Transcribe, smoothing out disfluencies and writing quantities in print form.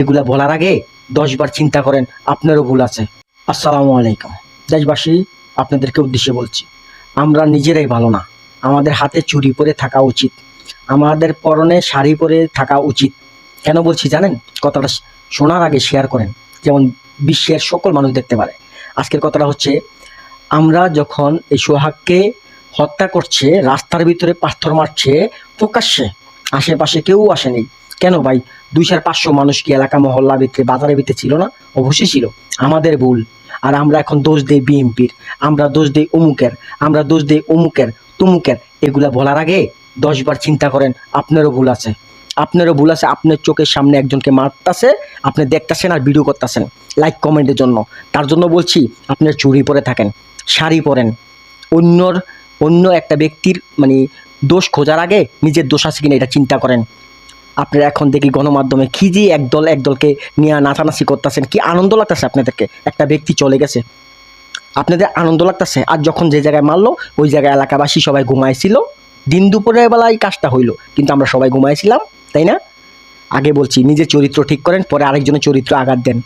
এগুলা বলার আগে 10 বার চিন্তা করেন, আপনারও ভুল আছে। আসসালামু আলাইকুম। দেশবাসী, আপনাদেরকে উদ্দেশ্যে বলছি, আমরা নিজেরাই ভালো না। আমাদের হাতে চুড়ি পরে থাকা উচিত, আমাদের পরনে শাড়ি পরে থাকা উচিত। কেন বলছি জানেন? কথাটা শোনার আগে শেয়ার করেন, যেমন বিশ্বের সকল মানুষ দেখতে পারে। আজকের কথাটা হচ্ছে, আমরা যখন এই সোহাগকে হত্যা করছে, রাস্তার ভিতরে পাথর মারছে প্রকাশ্যে, আশেপাশে কেউ আসেনি কেন ভাই? 200-500 মানুষ কি এলাকা মহল্লা ভিতরে বাজারের ভিতরে ছিল না? অবশ্যই ছিল। আমাদের ভুল। আর আমরা এখন দোষ দেই বিএনপির, আমরা দোষ দেই অমুকের, আমরা দোষ দেই অমুকের তুমুকের। এগুলা বলার আগে 10 বার চিন্তা করেন, আপনারও ভুল আছে। আপনারও ভুল আছে। আপনার চোখের সামনে একজনকে মারতেছে, আপনি দেখতেছেন আর ভিডিও করতেছেন লাইক কমেন্টের জন্য। তার জন্য বলছি, আপনার চুড়ি পরে থাকেন, শাড়ি পরেন। অন্য একটা ব্যক্তির দোষ খোঁজার আগে নিজের দোষ আছে কিনা এটা চিন্তা করেন। আপনারা এখন দেখি গণমাধ্যমে কি যে একদলকে নিয়ে নাচানাচি করতেছেন, কি আনন্দ লাগতেছে আপনাদেরকে। একটা ব্যক্তি চলে গেছে, আপনাদের আনন্দ লাগতেছে। আর যখন যে জায়গায় মারলো ওই জায়গায় এলাকাবাসী সবাই ঘুমাইছিল, দিন দুপুরের বেলায় কাজটা হইলো, কিন্তু আমরা সবাই ঘুমাইছিলাম, তাই না? আগে বলছি, নিজের চরিত্র ঠিক করেন, পরে আরেকজনের চরিত্র আঘাত দেন।